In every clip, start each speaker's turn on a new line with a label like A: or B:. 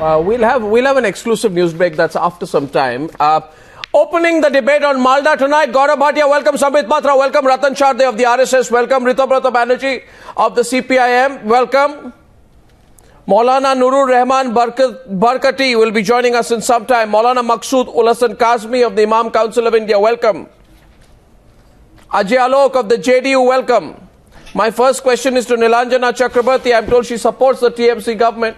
A: We'll have an exclusive news break that's after some time. Opening the debate on Malda tonight, Gaurav Bhatia, welcome Sambit Patra, welcome Ratan Sharda of the RSS, welcome Ritabrata Banerjee of the CPI, welcome. Maulana Nurur Rahman Barkati will be joining us in some time. Maulana Maqsood-ul-Hasan Qasmi of the Imam Council of India, welcome. Ajay Alok of the JDU, welcome. My first question is to Nilanjana Chakraborty. I'm told she supports the TMC government.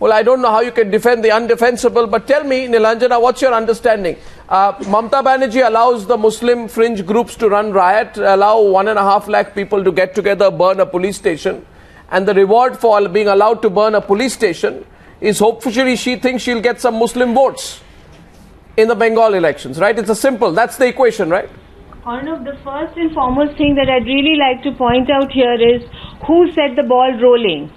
A: Well, I don't know how you can defend the undefensible, but tell me, Nilanjana, what's your understanding? Mamata Banerjee allows the Muslim fringe groups to run riot, allow 1.5 lakh people to get together, burn a police station, and the reward for being allowed to burn a police station is hopefully she thinks she'll get some Muslim votes in the Bengal elections, right? It's a simple, that's the equation, right?
B: Arnab, the first and foremost thing that I'd really like to point out here is who set the ball rolling?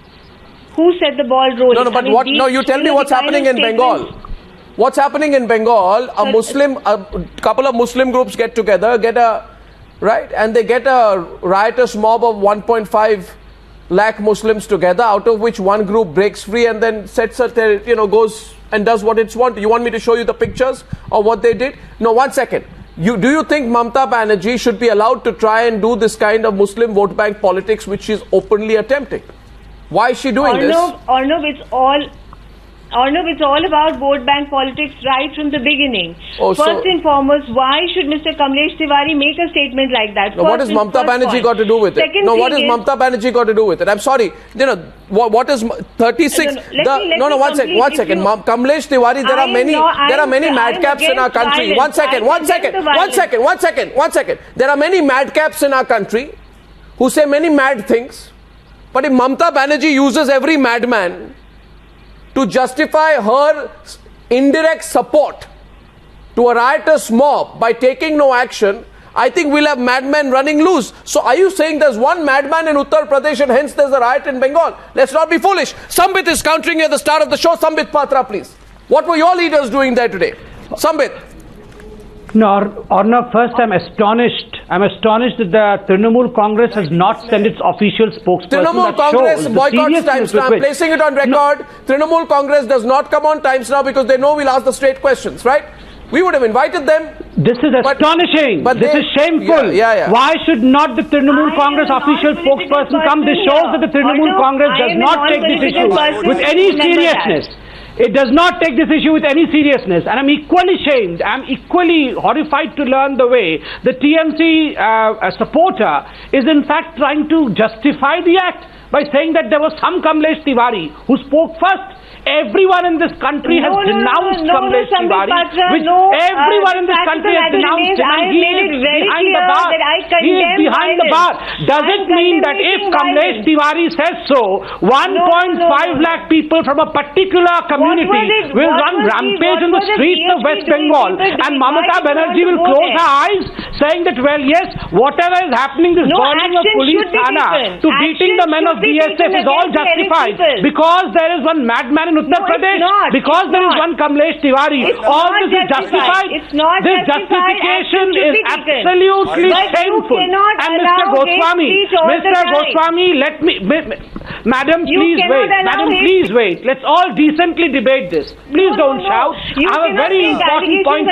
B: Who set the ball rolling?
A: No, but you tell me what's happening in Bengal. What's happening in Bengal? A couple of Muslim groups get together, and they get a riotous mob of 1.5 lakh Muslims together, out of which one group breaks free and then goes and does what it's want. You want me to show you the pictures of what they did? No, 1 second. Do you think Mamata Banerjee should be allowed to try and do this kind of Muslim vote bank politics which she's openly attempting? Why is she doing this?
B: Arnab, it's all about vote bank politics right from the beginning. First and foremost, why should Mr. Kamlesh Tiwari make a statement like that?
A: What has Mamata Banerjee got to do with it? What has Mamata Banerjee got to do with it? I'm sorry. What is 36? One second. Kamlesh Tiwari, there are many madcaps in our country. One second. There are many madcaps in our country who say many mad things. But if Mamata Banerjee uses every madman to justify her indirect support to a riotous mob by taking no action, I think we'll have madmen running loose. So are you saying there's one madman in Uttar Pradesh and hence there's a riot in Bengal? Let's not be foolish. Sambit is countering at the start of the show. Sambit Patra, please. What were your leaders doing there today? Sambit.
C: No, Arnab, first I'm astonished that the Trinamool Congress has not sent its official spokesperson.
A: Trinamool Congress boycotts Times Now. I'm placing it on record. No. Trinamool Congress does not come on Times Now because they know we'll ask the straight questions, right? We would have invited them.
C: This is astonishing. This is shameful.
A: Yeah.
C: Why should not the Trinamool Congress official spokesperson come? This shows that the Trinamool Congress does not take this issue with any seriousness. It does not take this issue with any seriousness, and I'm equally shamed. I'm equally horrified to learn the way the TMC supporter is in fact trying to justify the act by saying that there was some Kamlesh Tiwari who spoke first. Everyone in this country has denounced Kamlesh Tiwari, which everyone in this country has denounced him, and he is behind the bar. He is behind the bar. Does it mean that if Kamlesh Tiwari says so, 1.5 lakh people from a particular community will run rampage in the streets of West Bengal, and Mamata Banerjee will close her eyes, saying that, well, yes, whatever is happening, this burning of police thana to beating the men of BSF is all justified because there is one madman in Uttar Pradesh, because there is one Kamlesh Tiwari. All this is justified. This justification is absolutely shameful. And Mr. Goswami, let me, Madam, please wait. Madam, please wait. Let's all decently debate this. Please don't shout. I have a very important point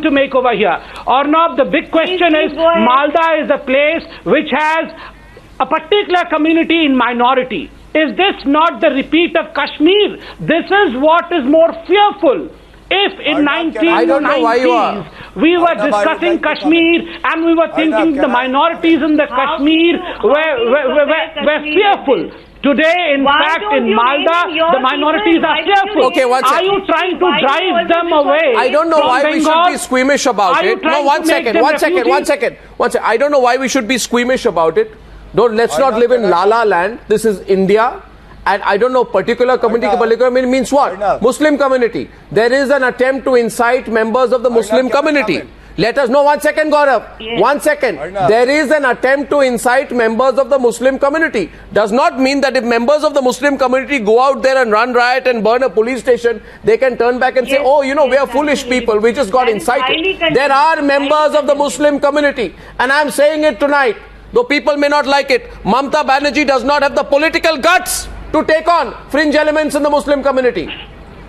C: to make over here. Arnab, the big question is, Malda is a place which has a particular community in minority. Is this not the repeat of Kashmir? This is what is more fearful. If in 1990s we were discussing Kashmir and we were thinking the minorities in the Kashmir were fearful. Today, in fact, in Malda, the minorities are fearful.
A: Okay,
C: are you trying to drive them away?
A: I don't know why we should be squeamish about it. No, one second. I don't know why we should be squeamish about it. Let's not live in La La land. This is India. And I don't know, particular community means what? Muslim community. There is an attempt to incite members of the Muslim community. Let us know. 1 second, Gaurav. Yes. 1 second. There is an attempt to incite members of the Muslim community. Does not mean that if members of the Muslim community go out there and run riot and burn a police station, they can turn back and say, oh, we are foolish people. We just got incited. There are members of the Muslim community. And I'm saying it tonight. Though people may not like it, Mamata Banerjee does not have the political guts to take on fringe elements in the Muslim community.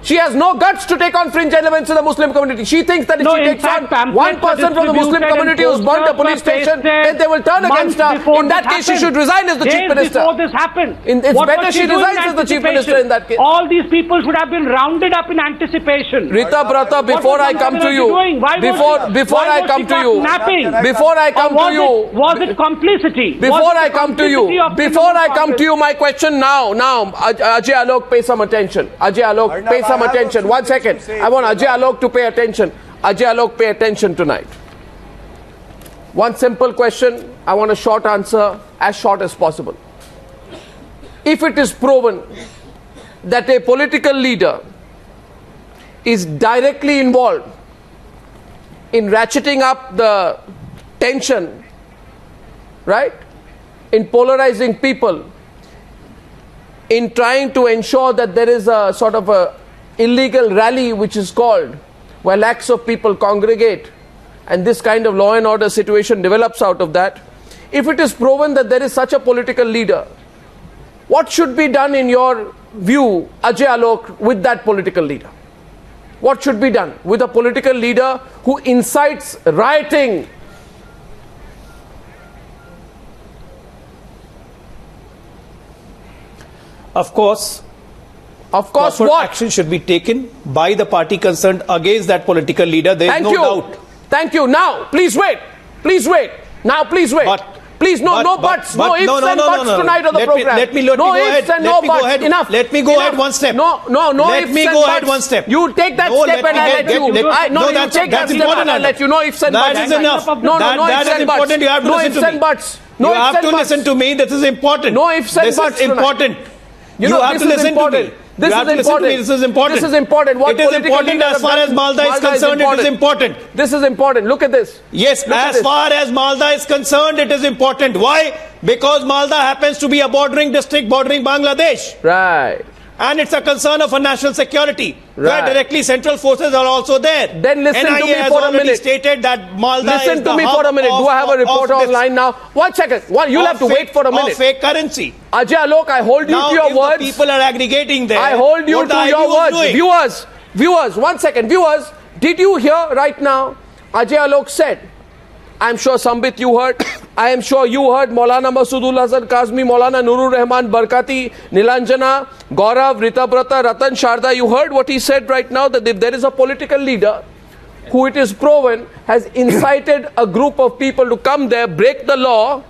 A: She has no guts to take on fringe elements in the Muslim community. She thinks that if she takes on one person from the Muslim community who's burnt a police station, then they will turn against her. In that case, she should resign as the chief minister.
C: Before this happened,
A: it's better she resigns as the chief minister in that case.
C: All these people should have been rounded up in anticipation.
A: Ritabrata, before I come to you, before I come to you,
C: was it complicity?
A: Before I come to you, my question now, Ajay Alok, pay some attention. Ajay Alok, pay some attention. 1 second. I want Ajay Alok to pay attention. Ajay Alok, pay attention tonight. One simple question. I want a short answer, as short as possible. If it is proven that a political leader is directly involved in ratcheting up the tension, right, in polarizing people, in trying to ensure that there is a sort of a illegal rally which is called, where lakhs of people congregate and this kind of law and order situation develops out of that. If it is proven that there is such a political leader, what should be done in your view, Ajay Alok, with that political leader? What should be done with a political leader who incites rioting?
D: Of course,
A: what?
D: Action should be taken by the party concerned against that political leader. There is no doubt.
A: Thank you. Now, please wait. Now, please wait. No buts. No ifs and buts tonight on the program.
D: Let me go ahead.
A: Enough.
D: Let me go ahead one step.
A: No
D: Let me go ahead one step.
A: You take that step and I'll let you. You take that step and I'll let you. No ifs and buts.
D: That is enough.
A: That is important. You have to listen to me.
D: You have to listen to me. This is important.
A: No ifs and buts.
D: This is important. You have to listen to me.
A: This is important.
D: This is important.
A: This is important.
D: It is important as far as Malda is concerned. It is important.
A: This is important. Look at this.
D: Yes, as far as Malda is concerned, it is important. Why? Because Malda happens to be a bordering district bordering Bangladesh.
A: Right.
D: And it's a concern of a national security, where directly central forces are also there.
A: Then listen to me for a minute.
D: Stated that Malda
A: listen to me for a minute. Do I have a reporter online now? 1 second. You'll have to wait for a minute.
D: Of fake currency.
A: Ajay Alok, I hold you to your words.
D: The people are aggregating there.
A: I hold you to your words. Viewers, 1 second. Viewers, did you hear right now? Ajay Alok said, I'm sure Sambit you heard, I am sure you heard Maulana Maqsood-ul-Hasan Qasmi, Maulana Nurur Rahman Barkati, Nilanjana, Gaurav, Ritabrata, Ratan Sharda. You heard what he said right now, that if there is a political leader who it is proven has incited a group of people to come there, break the law,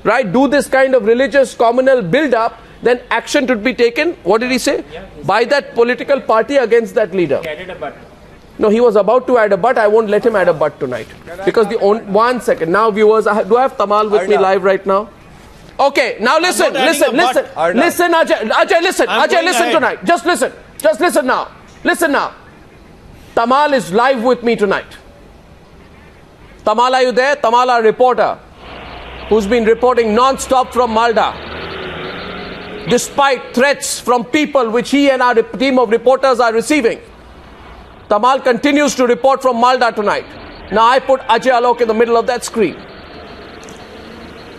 A: right, do this kind of religious communal build-up, then action should be taken, what did he say? By that political party against that leader. No, he was about to add a but. I won't let him add a but tonight. Because 1 second. Now, viewers, do I have Tamal with me live right now? Okay, now listen, Ajay, listen tonight. Just listen now. Listen now. Tamal is live with me tonight. Tamal, are you there? Tamal, our reporter, who's been reporting non-stop from Malda, despite threats from people which he and our team of reporters are receiving. Tamal continues to report from Malda tonight. Now I put Ajay Alok in the middle of that screen.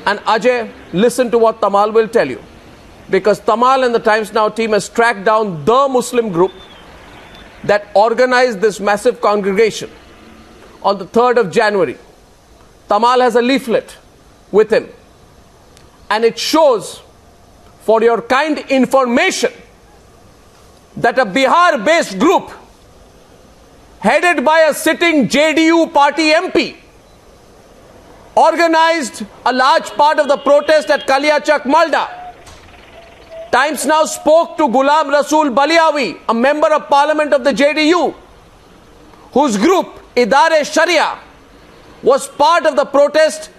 A: And Ajay, listen to what Tamal will tell you. Because Tamal and the Times Now team has tracked down the Muslim group that organized this massive congregation on the 3rd of January. Tamal has a leaflet with him. And it shows, for your kind information, that a Bihar-based group headed by a sitting JDU party MP organized a large part of the protest at Kaliachak, Malda. Times Now spoke to Ghulam Rasool Baliawi, a member of parliament of the JDU, whose group, Idare-Sharia, was part of the protest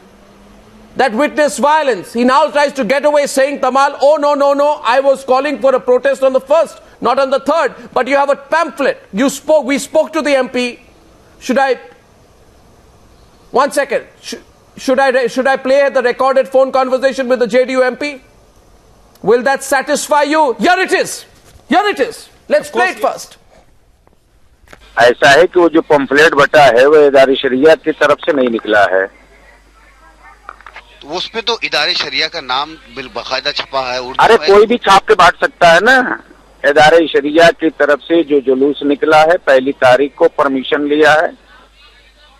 A: that witnessed violence. He now tries to get away saying, Tamal, oh no, I was calling for a protest on the 1st, not on the 3rd, but you have a pamphlet. We spoke to the MP. One second. Should I play the recorded phone conversation with the JDU MP? Will that satisfy you? Here it is. Let's play it first.
E: ऐसा है कि वो जो pamphlet बटा है वो इदारे शरीयत की तरफ से नहीं निकला है,
F: तो उस पे तो इदारे शरिया का नाम बाकायदा छपा है उर्दू
E: अरे
F: में।
E: कोई भी छाप के बांट सकता है ना। इदारे शरिया की तरफ से जो जुलूस निकला है 1 तारीख को परमिशन लिया है,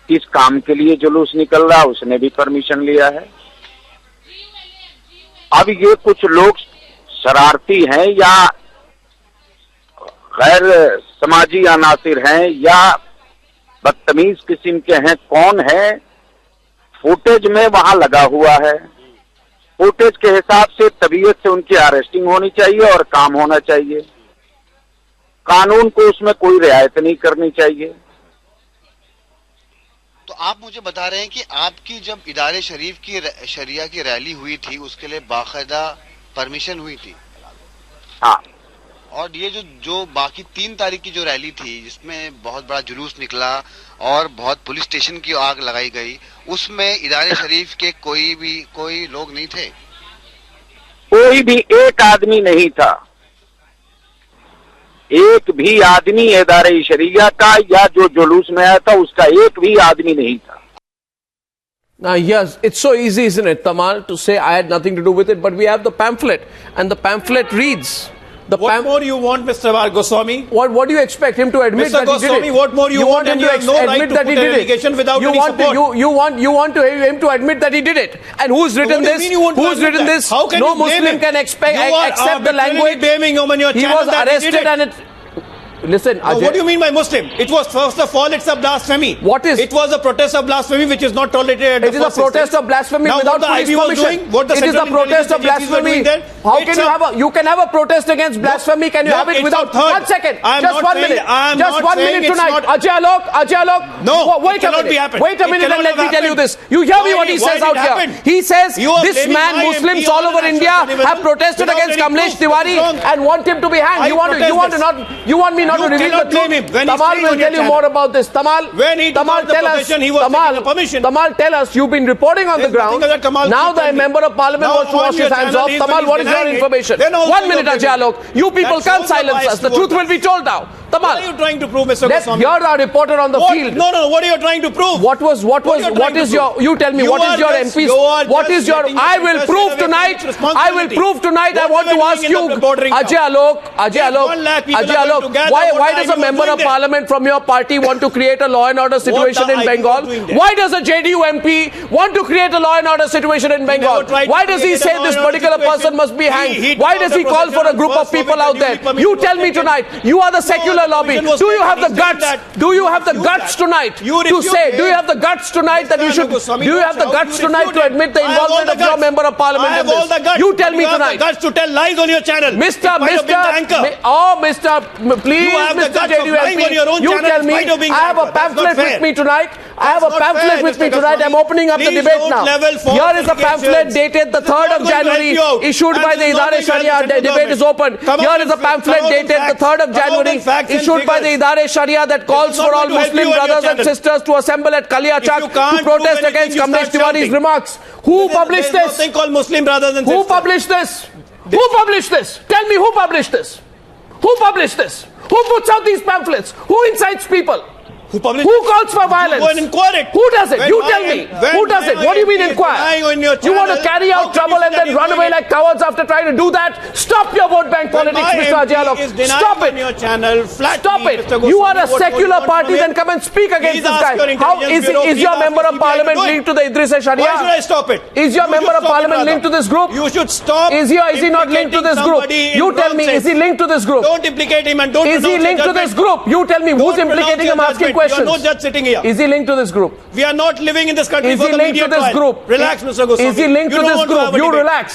E: किस काम के लिए जुलूस निकल रहा उसने भी परमिशन लिया है। अब ये कुछ लोग शरारती हैं या गैर समाजी अनासिर हैं या बदतमीज किस्म के हैं, कौन है, फुटेज में वहां लगा हुआ है। फुटेज के हिसाब से तबीयत से उनकी अरेस्टिंग होनी चाहिए और काम होना चाहिए। कानून को उसमें कोई रियायत नहीं करनी चाहिए।
F: तो आप मुझे बता रहे हैं कि आपकी जब इदारे शरीफ की शरिया की रैली हुई थी उसके लिए बाकायदा परमिशन हुई थी।
E: हाँ।
F: और ये जो बाकी 3 तारीख की जो रैली थी जिसमें बहुत बड़ा जुलूस निकला और बहुत पुलिस स्टेशन की आग लगाई गई, उसमें इदारे शरीफ के कोई लोग नहीं थे?
E: कोई भी एक आदमी नहीं था। एक भी आदमी इदारे शरिया का या जो जुलूस में आया था उसका एक भी आदमी नहीं था।
A: Now, yes, it's so easy, isn't it, Tamal, to say I had nothing to do with it, but we have the pamphlet, and the pamphlet reads...
D: What more you want, Mr. Goswami?
A: What do you expect him to admit
D: Mr.
A: that
D: Goswami,
A: he did it?
D: what more you want, and you have no right to put an allegation without any support.
A: You want him to admit that he did it. And who's written this? Who's written this?
D: How can
A: no
D: you blame
A: Muslim
D: him?
A: can accept the language.
D: Blaming him on your
A: he
D: channel
A: was
D: that
A: arrested
D: he did it.
A: and it... Listen, Ajay.
D: What do you mean by Muslim? It was, first of all, it's a blasphemy.
A: What is?
D: It was a protest of blasphemy which is not tolerated.
A: It is a protest of blasphemy without police permission. It is a protest of blasphemy. How can you have you can have a protest against blasphemy? Can you have it without? 1 second. Just 1 minute. Just 1 minute tonight. Ajay Alok.
D: No,
A: wait a minute. Wait a minute and let me tell you this. You hear me what he says out here. He says this man, Muslims all over India have protested against Kamlesh Tiwari and want him to be hanged. You want me not to reveal the truth? Tamal will tell you more about this. Tamal, tell us, you've been reporting on the ground. Now the member of parliament wants to wash his hands off. Tamal, what is your information? 1 minute, Ajay Alok. You people can't silence us. The truth will be told now. Tamal,
D: what are you trying to prove, Mr.
A: Let's
D: Goswami?
A: hear our reporter on the field.
D: No, what are you trying to prove?
A: What is your, you tell me, what is your MP's, what is your, I will prove tonight, I want to ask you, Ajay Alok, why does a member of parliament from your party want to create a law and order situation in Bengal? Why does a JDU MP want to create a law and order situation in Bengal? Why does he say this particular person must be hanged? Why does he call for a group of people out there? You tell me tonight, you are the secular lobby. Do you have the guts? Do you have the guts tonight to say? Do you have the guts tonight that you should? Do you have the guts tonight to admit the involvement of your member of parliament in this? You tell me tonight.
D: You have the guts to tell lies on your channel.
A: Please, Mr. JDU MP, you tell me. I have a pamphlet with me tonight. I'm opening up the debate now. Here is a pamphlet dated the 3rd of January, issued by the Idare Sharia. The debate is open. Here is a pamphlet dated the 3rd of January, issued by the Idare Sharia that calls for all Muslim brothers and sisters to assemble at Kaliachak to protest against Kamlesh Tiwari's remarks. Who published this? Who published this? Who published this? Tell me who published this? Who published this? Who puts out these pamphlets? Who incites people? Who calls for violence?
D: Go and inquire it.
A: Who does it? You tell me. Who does it? What do you mean inquire? You want to carry out trouble and then run away like cowards after trying to do that? Stop your vote bank politics, Mr. Ajay Alok. Stop it. Stop it. You are a secular party, then come and speak against this guy. How is your member of parliament linked to the Idris Sharia?
D: Why should I stop it?
A: Is your member of parliament linked to this group?
D: You should stop.
A: Is he not linked to this group? You tell me, is he linked to this group?
D: Don't implicate him and don't.
A: Is he linked to this group? You tell me, who's implicating him, asking questions?
D: You are no judge sitting here.
A: Is he linked to this group?
D: We are not living in this country for the media trial.
A: Is he linked to this group?
D: Relax, Mr. Goswami.
A: Is he linked to this group?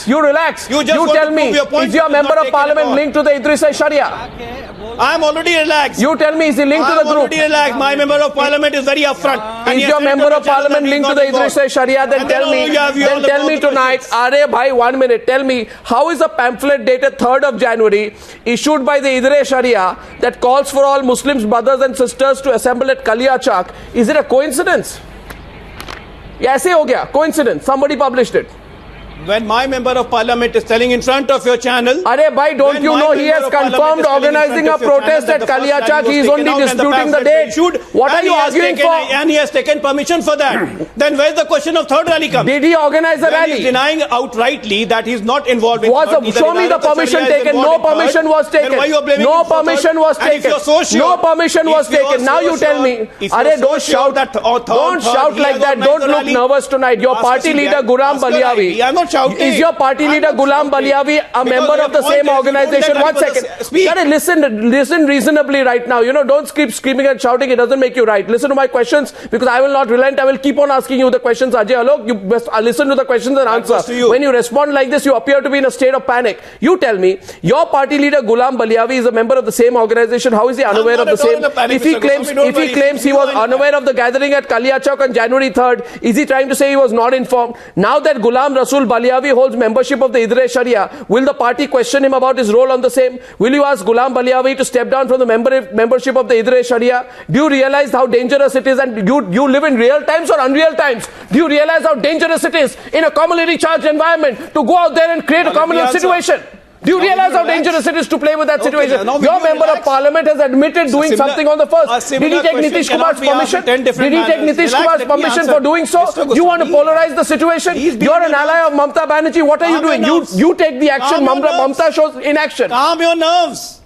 A: You relax. You tell me, is your member of parliament linked to the Idris Sharia?
D: I am already relaxed.
A: You tell me, is he linked to the group?
D: I am already relaxed. My member of parliament is very upfront.
A: Is your member of parliament linked to the Idris Sharia? Then tell me tonight. Are bhai, 1 minute. Tell me, how is a pamphlet dated 3rd of January, issued by the Idris Sharia, that calls for all Muslims, brothers and sisters to assemble at Kaliachak? Is it a coincidence? Yeah, ऐसे हो गया. Coincidence. Somebody published it.
D: when my member of parliament is telling in front of your channel...
A: Arey bhai, don't you know he has confirmed organizing a protest at Kaliachak? He is only disputing the date. What are you arguing for?
D: And he has taken permission for that. Then where's the question of third rally come?
A: Did he organize a rally?
D: He is denying outrightly that he is not involved in...
A: Show me the permission taken. No permission was taken. No permission was taken. No permission was taken. Now you tell me. Arey, don't shout. Don't shout like that. Don't look nervous tonight. Your party leader Ghulam Baliavi.
D: I am not shouting.
A: Is your party leader Ghulam Baliavi a member of the same organization? 1 second. Listen reasonably right now. Don't keep screaming and shouting. It doesn't make you right. Listen to my questions, because I will not relent. I will keep on asking you the questions. Ajay Alok, you best listen to the questions and answer. When you respond like this, you appear to be in a state of panic. You tell me, your party leader Ghulam Baliavi is a member of the same organization. How is he unaware of the same? If he claims he was unaware of the gathering at Kaliachak on January 3rd, is he trying to say he was not informed? Now that Ghulam Rasool Baliavi holds membership of the Idre-e-Sharia, will the party question him about his role on the same? Will you ask Ghulam Baliavi to step down from the membership of the Idre-e-Sharia? Do you realize how dangerous it is? And you live in real times or unreal times? Do you realize how dangerous it is in a communally charged environment to go out there and create a communal situation? Do you realize how dangerous it is to play with that situation? Your member of parliament has admitted doing something on the first. Did he take Nitish Kumar's permission? Did he take Nitish Kumar's permission for doing so? You want to polarize the situation? You're an ally of Mamata Banerjee. What are you doing? You take the action. Mamata shows inaction.
D: Calm your nerves.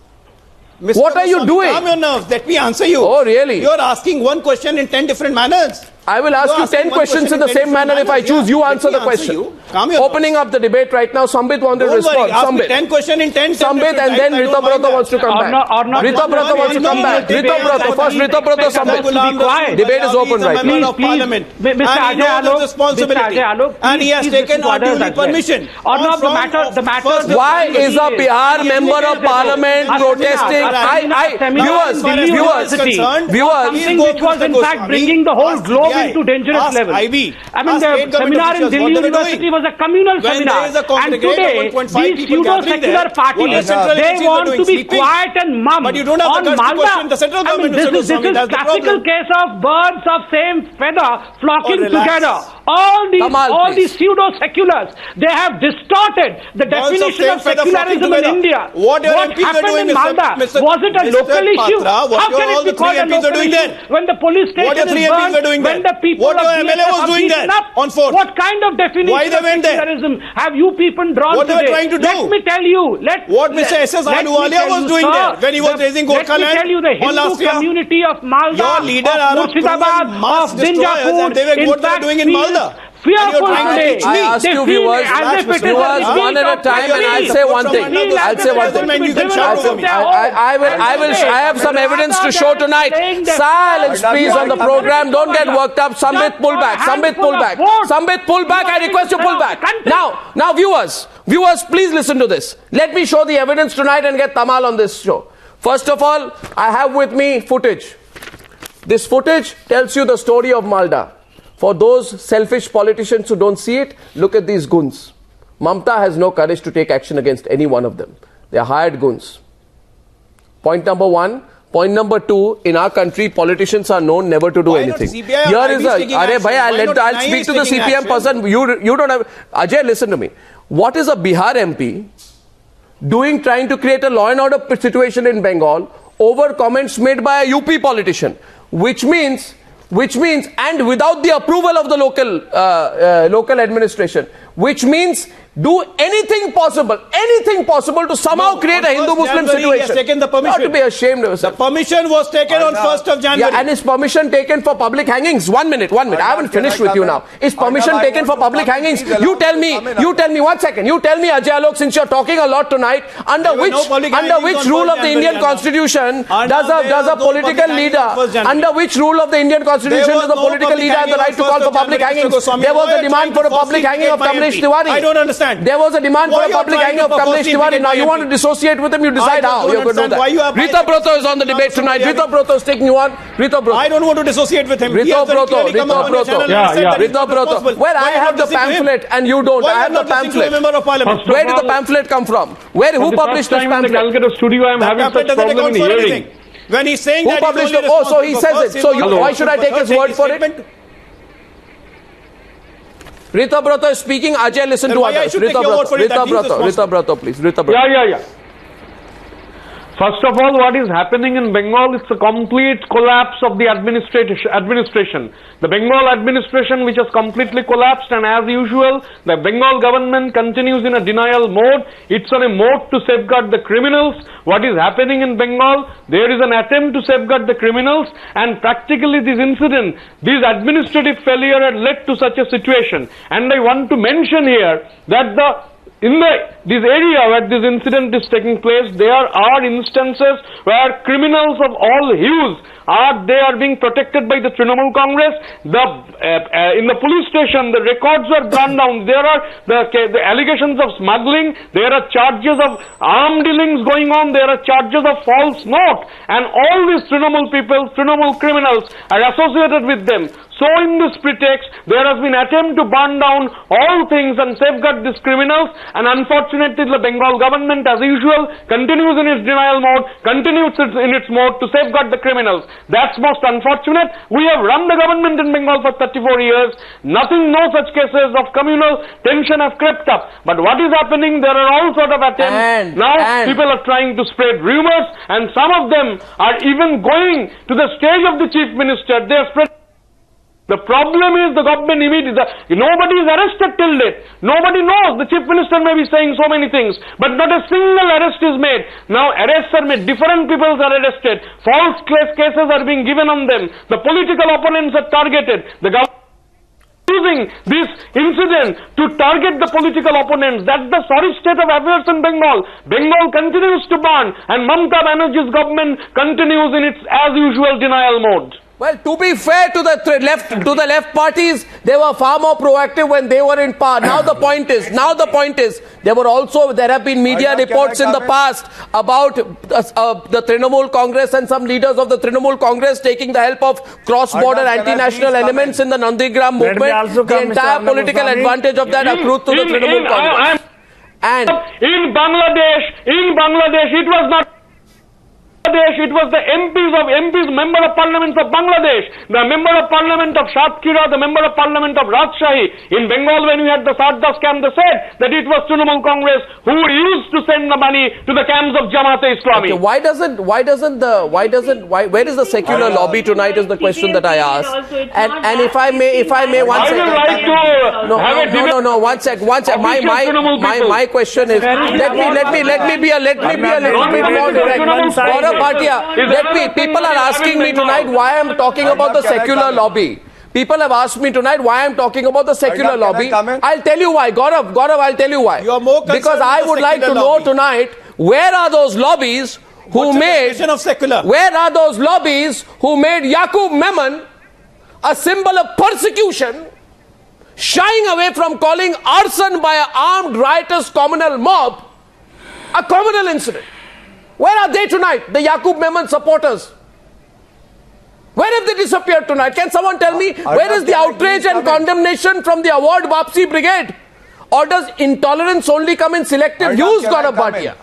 A: What are you doing?
D: Calm your nerves. Let me answer you.
A: Oh, really?
D: You're asking one question in 10 different manners.
A: I will ask you 10 questions in the same manner if I choose. You answer the question. Opening up the debate right now, Sambit wanted to respond.
D: Sambit. 10 questions in 10
A: Sambit, and then Ritabrata wants to come back. Ritabrata wants to come back. Ritabrata, first Ritabrata, Sambit. Debate is open right now.
C: Please, Mr. Ajay Alok,
D: and he has taken our duly permission.
C: Arnab, the matter.
A: Why is a Bihar member of parliament protesting? Viewers,
C: something which was in fact bringing the whole globe into dangerous levels. I mean, the seminar in Delhi University was a communal seminar, and today these pseudo-secular parties, they want to be quiet and mum on Malda. I mean, this is classical case of birds of same feather flocking together. All these pseudo-seculars, they have distorted the definition of secularism in India. What happened in Malda? Was it a local issue? How can it be called a local issue when the police station is burned, when the people
D: of MLA was doing there on 4th?
C: What kind of definition of secularism have you people drawn
D: today? What they were trying to do?
C: Let me tell you.
D: What Mr. S.S. Ahluwalia was doing there when he was raising Gorkha land.
C: Let me tell you, the Hindu community of Malda,
D: your leader
C: of Murshidabad, of Binjapur,
D: what they are doing in Malda.
C: Fearful today.
A: I ask you viewers, one at a time, and I'll say one thing. I have some evidence to show tonight. Silence, please, on the program. Don't get worked up. Sambit, pull back. Sambit, pull back. Sambit, pull back. I request you pull back. Now, viewers, please listen to this. Let me show the evidence tonight and get Tamal on this show. First of all, I have with me footage. This footage tells you the story of Malda. For those selfish politicians who don't see it, look at these goons. Mamata has no courage to take action against any one of them. They are hired goons. Point number one. Point number two, in our country, politicians are known never to do anything. Here is I'll speak to the CPM person. You don't have... Ajay, listen to me. What is a Bihar MP doing trying to create a law and order situation in Bengal over comments made by a UP politician? Which means, and without the approval of the local administration, which means do anything possible to somehow create a Hindu-Muslim situation.
D: He has taken the permission.
A: Not to be ashamed of yourself.
D: The permission was taken on 1st of January.
A: Yeah, and is permission taken for public hangings? 1 minute. I haven't finished with you now. Is permission taken for public hangings? You tell me, 1 second. You tell me, Ajay Alok, since you're talking a lot tonight, under which rule of the Indian Constitution does a political leader, under which rule of the Indian Constitution does a political leader have the right to call for public hangings? There was a demand for a public hanging of Kamlesh Tiwari.
D: I don't understand.
A: There was a demand for a public hanging of Kamlesh Tiwari. Now you want to dissociate with him, you decide how you're going to do that. Ritabrata is on the debate tonight. Ritabrata is taking you on. Ritabrata.
D: I don't want to dissociate with him.
A: Ritabrata. Well, I have the pamphlet and you don't. I have the pamphlet. Where did the pamphlet come from? Who published this pamphlet?
G: In the Calcutta studio, I am having such problem in hearing.
D: When he's saying
A: who published it? So he says it. So why should I take his word for it? Ritabrata is speaking. Ajay, listen to others. Ritabrata, please. Ritabrata.
G: Yeah. First of all, what is happening in Bengal is a complete collapse of the administration. The Bengal administration, which has completely collapsed, and as usual, the Bengal government continues in a denial mode. It's on a mode to safeguard the criminals. What is happening in Bengal? There is an attempt to safeguard the criminals, and practically this incident, this administrative failure had led to such a situation. And I want to mention here that this area where this incident is taking place, there are instances where criminals of all hues are being protected by the Trinamool Congress. In the police station, the records are burned down. There are the allegations of smuggling. There are charges of arm dealings going on. There are charges of false note, and all these Trinamool people, Trinamool criminals, are associated with them. So in this pretext, there has been attempt to burn down all things and safeguard these criminals, and unfortunately the Bengal government, as usual, continues in its denial mode, continues in its mode to safeguard the criminals. That's most unfortunate. We have run the government in Bengal for 34 years. No such cases of communal tension have crept up. But what is happening? There are all sort of attempts. People are trying to spread rumors, and some of them are even going to the stage of the chief minister. They are spread. The problem is the government nobody is arrested till date. Nobody knows. The chief minister may be saying so many things, but not a single arrest is made. Now arrests are made. Different people are arrested. False cases are being given on them. The political opponents are targeted. The government is using this incident to target the political opponents. That's the sorry state of affairs in Bengal. Bengal continues to burn, and Mamata Banerjee's government continues in its as usual denial mode.
A: Well, to be fair to the left parties, they were far more proactive when they were in power. Now the point is, there have been media reports in the past about the Trinamool Congress and some leaders of the Trinamool Congress taking the help of cross-border anti-national elements in the Nandigram movement. The entire political advantage of that accrued to the Trinamool Congress. And
G: in Bangladesh, it was not. It was the MPs, member of parliament of Bangladesh, the member of parliament of Satkira, the member of parliament of Rajshahi. In Bengal, when we had the Sardar scam, they said that it was Trinamool Congress who used to send the money to the camps of Jamaat-e-Islami.
A: Okay, where is the secular lobby tonight is the question that I asked. And if I may, one second. One sec. My question is, let me be a little bit more direct. People are asking me tonight why I am talking about the secular lobby. People have asked me tonight why I am talking about the secular lobby. I'll tell you why. Gaurav, I'll tell you why. Because I would like to know tonight, where are those lobbies who made Yaqub Memon a symbol of persecution, shying away from calling arson by an armed riotous communal mob a communal incident? Where are they tonight, the Yaqub Memon supporters? Where have they disappeared tonight? Can someone tell me where is the outrage and condemnation from the Award Wapsi Brigade? Or does intolerance only come in selective use, Gaurav Bhatia?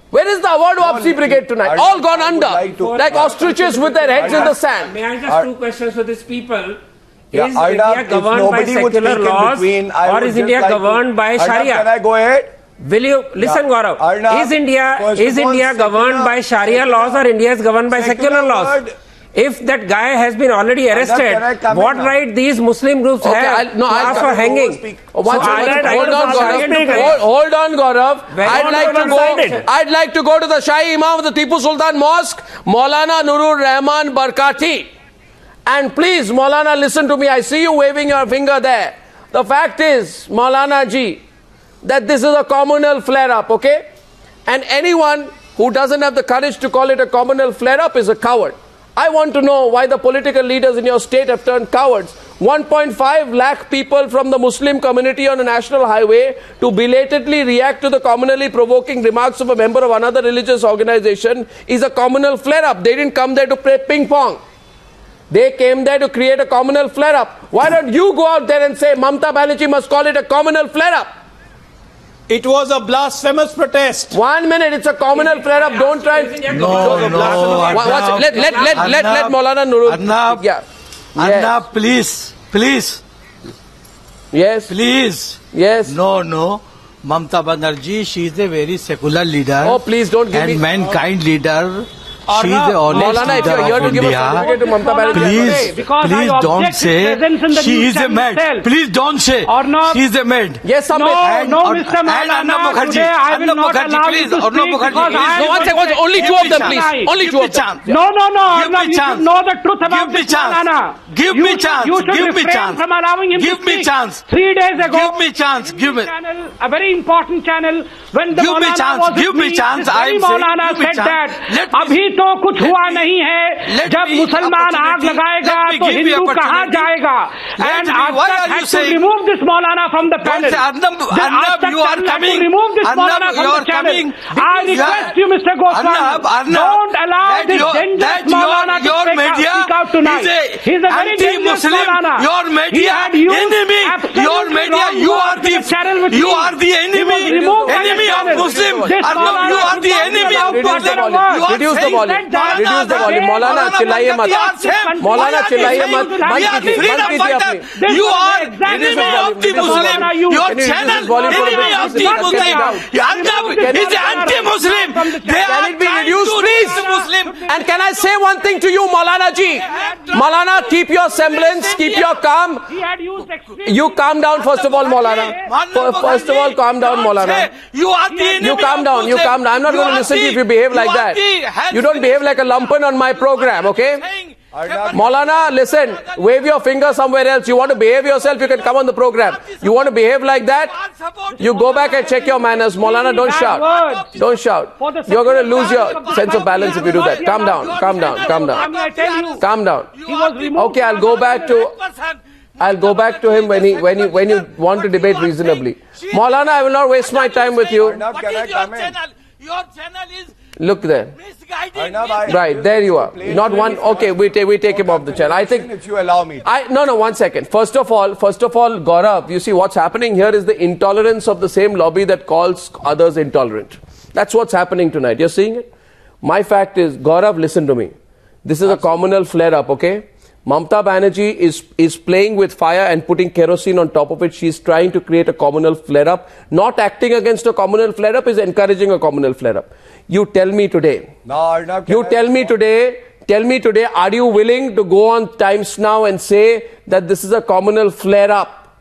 A: Where is the Award Wapsi Brigade tonight? All gone under, like ostriches with their heads in the sand.
H: May I just two questions for these people? Is India governed by secular laws, or is India governed by Sharia?
I: Can I go ahead?
H: Will you listen, Gaurav? Is India governed by Sharia laws, or India is governed by secular laws? If that guy has been already arrested, what right these Muslim groups have to ask for hanging?
A: Hold on, Gaurav. I'd like to go to the Shahi Imam of the Tipu Sultan Mosque, Maulana Nurur Rahman Barkati. And please, Maulana, listen to me. I see you waving your finger there. The fact is, Maulana ji, that this is a communal flare-up, okay? And anyone who doesn't have the courage to call it a communal flare-up is a coward. I want to know why the political leaders in your state have turned cowards. 1.5 lakh people from the Muslim community on a national highway to belatedly react to the communally provoking remarks of a member of another religious organization is a communal flare-up. They didn't come there to play ping-pong. They came there to create a communal flare-up. Why don't you go out there and say Mamata Banerjee must call it a communal flare-up?
D: It was a blasphemous protest.
A: 1 minute, it's a communal flare-up. Don't try. Let Maulana Nurur.
I: Arnab, please.
A: Yes.
I: Please.
A: Yes.
I: No. Mamata Banerjee, she is a very secular leader.
A: Oh, please don't give me...
I: And mankind leader. She is the honest
A: Maulana, if you
I: leader
A: are here
I: of
A: to give a
I: India.
A: certificate to Mamata Banerjee.
I: Please don't say she is a maid. Please don't say she is a maid.
A: Yes, Sambit.
C: No, Mr. Maulana, today I will not allow you to speak because I...
A: No, one second, only two of them, please. Only two of them.
C: No, Arnab, you should know the truth about this Maulana.
I: Give me chance.
C: You should refrain from allowing him to speak.
I: Give me chance.
C: 3 days ago,
I: give me chance. Give me
C: channel, a very important channel, when the
I: give me chance. Give me chance. I am
C: Maulana said that अभी तो कुछ हुआ नहीं है जब मुसलमान आग लगाएगा तो हिंदू कहाँ जाएगा and Arnab has to remove this Maulana from the panel.
I: Arnab, you are coming.
C: Remove this Maulana from the channel. I request you, Mr. Goswami, don't allow this dangerous Maulana to speak out tonight. He's a very dangerous Maulana.
I: Your media enemy. Your media, you are the enemy of Muslim. Arnab, you are the enemy of Muslim.
A: Reduce the volume. Maulana चिल्लाइए मत. Maulana चिल्लाइए मत. बंद कीजिए अपनी.
I: You are enemy of the Muslim. Your channel enemy of the Muslim. Arnab is anti-Muslim.
A: Can it be reduced, please? And can I say one thing to you, Maulana ji? Maulana, keep your semblance, keep your calm. You calm down first of all, Maulana. First of all, calm down, Maulana.
I: You are the enemy.
A: You calm down. You calm down. I'm not going to listen to you if you behave like that. You don't behave like a lumpen on my program, okay? Maulana, listen, wave your finger somewhere else. You want to behave yourself, you can come on the program. You want to behave like that, you go back and check your manners. Maulana, don't shout. Don't shout. You're going to lose your sense of balance if you do that. Calm down, calm down, calm down. Calm down. Okay, I'll go back to him when you want to debate reasonably. Maulana, I will not waste my time with you.
I: Your channel is
A: look there. Right, there you are. Not one. Okay, we take him off the channel. I think
J: if you allow me.
A: No, 1 second. First of all, Gaurav, you see what's happening here is the intolerance of the same lobby that calls others intolerant. That's what's happening tonight. You're seeing it? My fact is, Gaurav, listen to me. This is a communal flare-up, okay? Mamata Banerjee is playing with fire and putting kerosene on top of it. She's trying to create a communal flare-up. Not acting against a communal flare-up is encouraging a communal flare-up. You tell me today. Tell me today, are you willing to go on Times Now and say that this is a communal flare-up?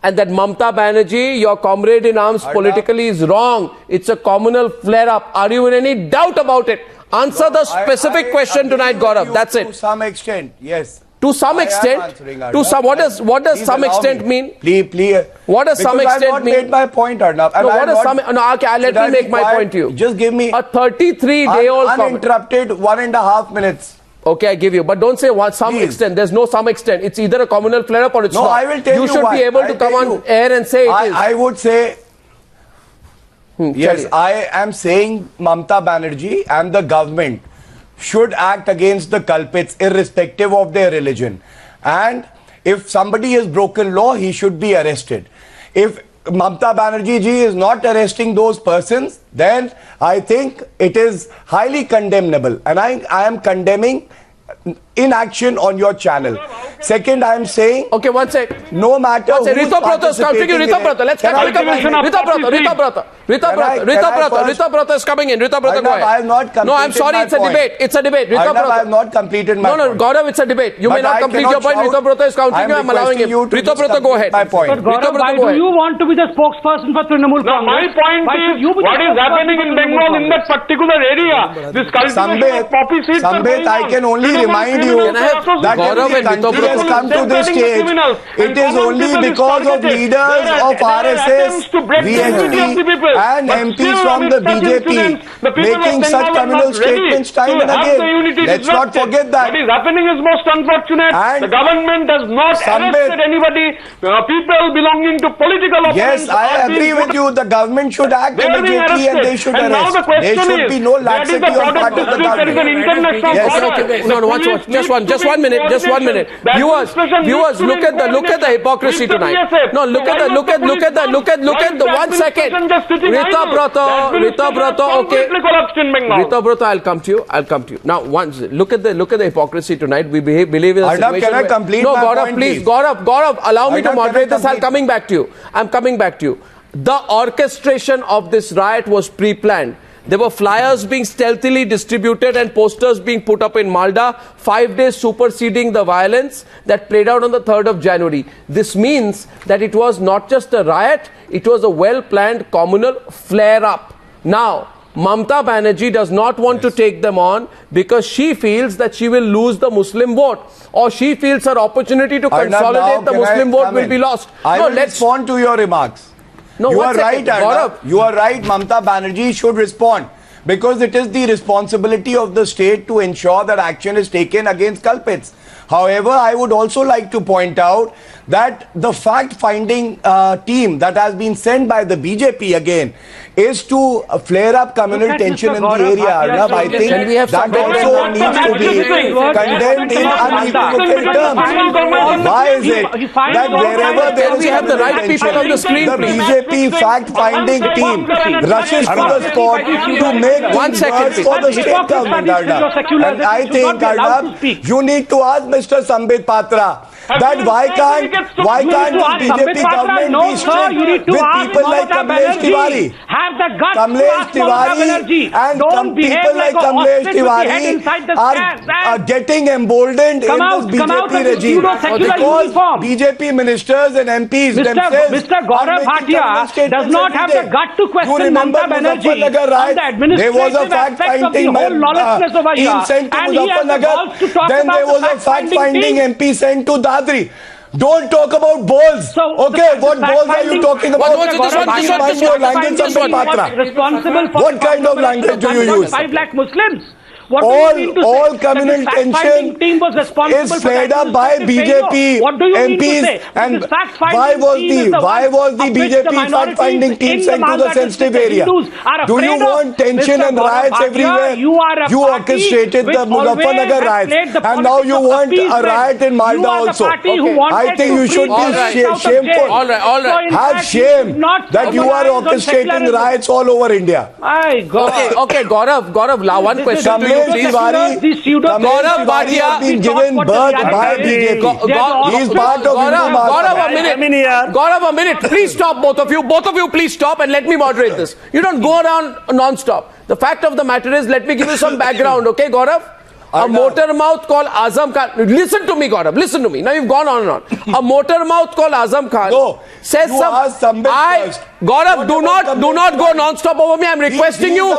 A: And that Mamata Banerjee, your comrade in arms politically is wrong. It's a communal flare-up. Are you in any doubt about it? Answer the specific question tonight, Gaurav. That's it.
J: To some extent, yes.
A: To some extent, what does some extent mean?
J: Please.
A: What does some extent mean?
J: I have not made my point, Arnab.
A: No, what does some? No, okay, let me make my point to you.
J: Just give me
A: a 33-day-old
J: uninterrupted 1.5 minutes.
A: Okay, I give you, but don't say some extent. There's no some extent. It's either a communal flare-up or it's not.
J: No, I will tell you.
A: You should be able to come on air and say it is.
J: I would say. Yes, I am saying Mamata Banerjee and the government should act against the culprits irrespective of their religion. And if somebody has broken law, he should be arrested. If Mamata Banerjee ji is not arresting those persons, then I think it is highly condemnable. And I am condemning inaction on your channel. Second, I am saying...
A: Okay, one sec.
J: No matter who is participating in it...
A: Let's get Ritabrata is coming in. Ritabrata, go ahead.
J: I have not completed.
A: No, I'm sorry, it's a debate. It's a debate. Ritabrata.
J: I have not completed my point.
A: No, Gaurav, it's a debate. You may not complete your point. Ritabrata is counting you. I'm allowing him. Ritabrata, go ahead.
C: But Gaurav, why do you want to be the spokesperson for Trinamool Congress?
G: My point is, what is happening in Bengal in that particular area? This cultivation of poppy seeds are going on.
J: I can only remind you that if the country has come to this stage, it is only because of leaders of RSS, VSP and MPs from the BJP making such communal statements time and again. Let's not forget that.
G: What is happening is most unfortunate. The government does not arrest anybody, people belonging to political opponents.
J: Yes, I agree with you. The government should act immediately and they should arrest. There should be no laxity on part of the government.
A: Just one minute. You Viewers, look at the hypocrisy tonight. No, look at the 1 second. Ritabrata, okay. Ritabrata, I'll come to you. Now, once look at the hypocrisy tonight. We believe in a
J: Arnab,
A: situation.
J: can I complete
A: no,
J: my
A: Gaurav,
J: point,
A: please.
J: please?
A: Gaurav, allow me to
J: Arnab,
A: moderate this. I'm coming back to you. The orchestration of this riot was pre-planned. There were flyers being stealthily distributed and posters being put up in Malda, 5 days superseding the violence that played out on the 3rd of January. This means that it was not just a riot, it was a well-planned communal flare-up. Now, Mamata Banerjee does not want to take them on because she feels that she will lose the Muslim vote, or she feels her opportunity to consolidate the Muslim vote will be lost.
J: I will respond to your remarks.
A: No,
J: you are right, Arnab. You are right. Mamata Banerjee should respond because it is the responsibility of the state to ensure that action is taken against culprits. However, I would also like to point out that the fact-finding team that has been sent by the BJP again is to flare up communal tension in the area. Arnab, I think that also needs to be condemned in unequivocal terms. Why is it that wherever there is tension, the BJP fact-finding team rushes to the spot to make things worse for the state government, Arnab? And I think, Arnab, you need to ask Mr. Sambit Patra that why can't the BJP government be strict with people like Kamlesh Tiwari? Kamlesh Tiwari and people like Kamlesh Tiwari are getting emboldened in this BJP regime because BJP ministers and MPs themselves
C: Mr. Gaurav Bhatia does not have the gut to question Mamata Banerjee on the administrative aspects of the whole lawlessness over here.
J: Team sent to Muzaffarnagar, then there was a fact-finding MP sent to Dadri. Don't talk about balls. Okay, what balls are you talking about? What kind of language do you use?
C: 5 lakh Muslims.
J: All communal tension is fed up by BJP MPs. And why was the BJP fact-finding team sent to the sensitive area? Do you want tension and riots everywhere? You orchestrated the Muzaffarnagar riots, and now you want a riot in Malda also. I think you should be shameful. Have shame that you are orchestrating riots all over India.
A: Okay, Gaurav, one question to you.
J: Gaurav Bhatia has been given birth by BJP. He is part of
A: Gaurav, a minute. Please stop, both of you. Both of you, please stop and let me moderate this. You don't go around non-stop. The fact of the matter is, let me give you some background, okay, Gaurav? A motormouth called Azam Khan. Listen to me, Gaurav. Listen to me. Now you've gone on and on. A motormouth called Azam Khan says Gaurav, do not go non-stop over me. I'm requesting you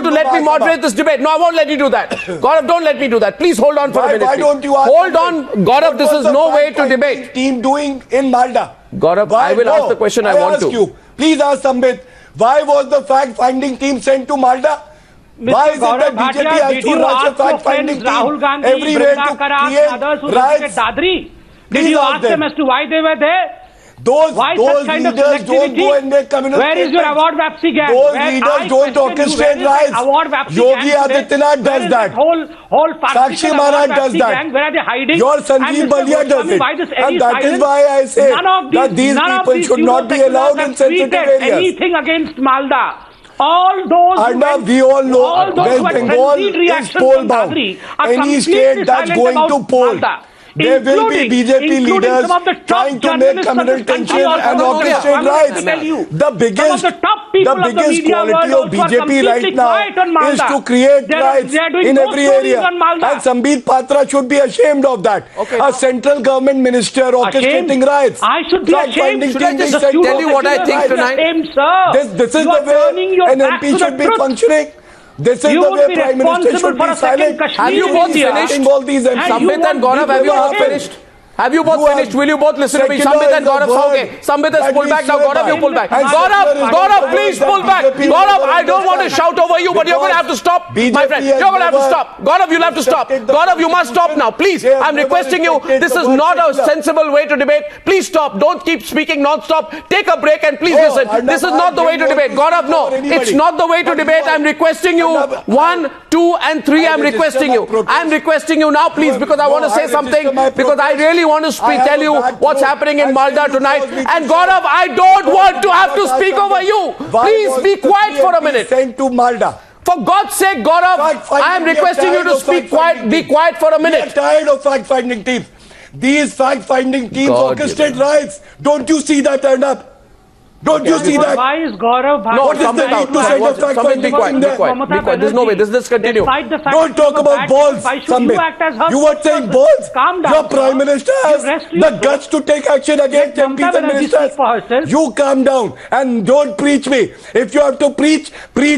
A: to let me moderate this debate. No, I won't let you do that. Gaurav, don't let me do that. Please hold on for a minute.
J: Why don't you ask?
A: Hold on, Gaurav. This is no way to debate.
J: Team doing in Malda.
A: Gaurav, I will ask the question I want to.
J: Please ask Sambit. Why was the fact-finding team sent to Malda? Why is it that BJP has to rush a fact-finding team everywhere to create riots?
C: Did you ask them as to why they were there?
J: Those leaders don't go and make communal
C: Where is your award Vapsi gang?
J: Those leaders don't orchestrate riots. Yogi Adityanath does that. Sakshi Maharaj does that.
C: Where are they hiding?
J: Your Sanjeev Balia does it. And that is why I say that these people should not be allowed in sensitive areas.
C: Anything against Malda. All those
J: Arnab, we all know West Bengal is poll bound. Any state that's going to poll, there will be BJP leaders trying to make communal tension and orchestrate riots. The biggest quality of BJP right now is to create riots in every area. And Sambit Patra should be ashamed of that. A central government minister orchestrating riots.
C: I should be ashamed.
A: Should I just tell you what I think tonight?
J: This is the way an MP should be functioning. This is the way Prime Minister should be silent.
A: Have you both finished?
J: All these
A: Sambit and Gaurav, have you all finished? Have you both finished? Will you both listen to me? Sambit and Gaurav, okay. Sambit has pulled back. Now Gaurav, you pull back. Gaurav, please pull back. Gaurav, I don't want to shout over you, but you're going to have to stop, my friend. You're going to have to stop. Gaurav, you'll have to stop. Gaurav, you must stop now. Please, I'm requesting you. This is not a sensible way to debate. Please stop. Don't keep speaking non-stop. Take a break and please listen. This is not the way to debate. Gaurav, no. It's not the way to debate. I'm requesting you. 1, 2 and 3. I'm requesting you. I'm requesting you now, please, because I want to say something. Because I really want to tell you what's happening in Malda tonight. And Gaurav, I don't want to have to speak over you. Please be quiet for a minute.
J: To Malda.
A: For God's sake, Gaurav, I am requesting you to speak quiet. Be quiet for a minute.
J: We are tired of fact-finding teams. These fact-finding teams orchestrate riots. Don't you see that, Arnab? Don't you see that?
C: Why is Gaurav Bhatia?
A: No, what is the need to say the fact-finding? Be quiet. Be quiet. There's no way. This continue.
J: Don't talk about balls, Sambit. You were saying balls?
C: Calm down.
J: Your Prime Minister has the guts to take action against MPs and ministers. You calm down and don't preach me. If you have to preach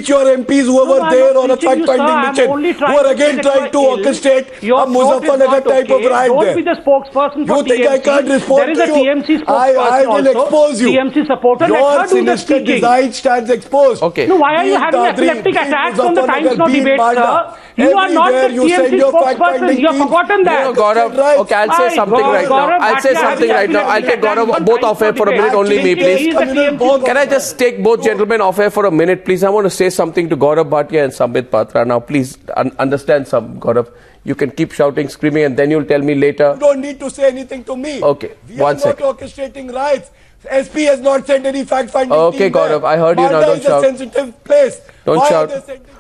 J: your MPs who were there on a fact-finding mission, who are again trying to orchestrate a Muzaffarnagar type of riot there.
C: Don't be the spokesperson for TMC.
J: You think I can't respond to you?
C: There is a TMC spokesperson
J: I will expose you.
C: TMC supporter.
J: Your sinister design stands exposed.
A: Okay.
C: No, why are you having epileptic attacks on the Times Now debate, sir? You are not the TMC spokesperson. You have forgotten that.
A: No, Gaurav. Okay, I'll say something right now. I'll say something right now. I'll take Gaurav both off air for a minute. Only me, please. Can I just take both gentlemen off air for a minute, please? I want to say something to Gaurav Bhatia and Sambit Patra. Now, please understand some, Gaurav. You can keep shouting, screaming, and then you'll tell me later.
J: You don't need to say anything to me.
A: Okay,
J: we are not orchestrating riots. SP has not sent any fact-finding team.
A: Okay, Gaurav, I heard you now. Don't shout.
J: Malda is a sensitive place.
A: Don't shout.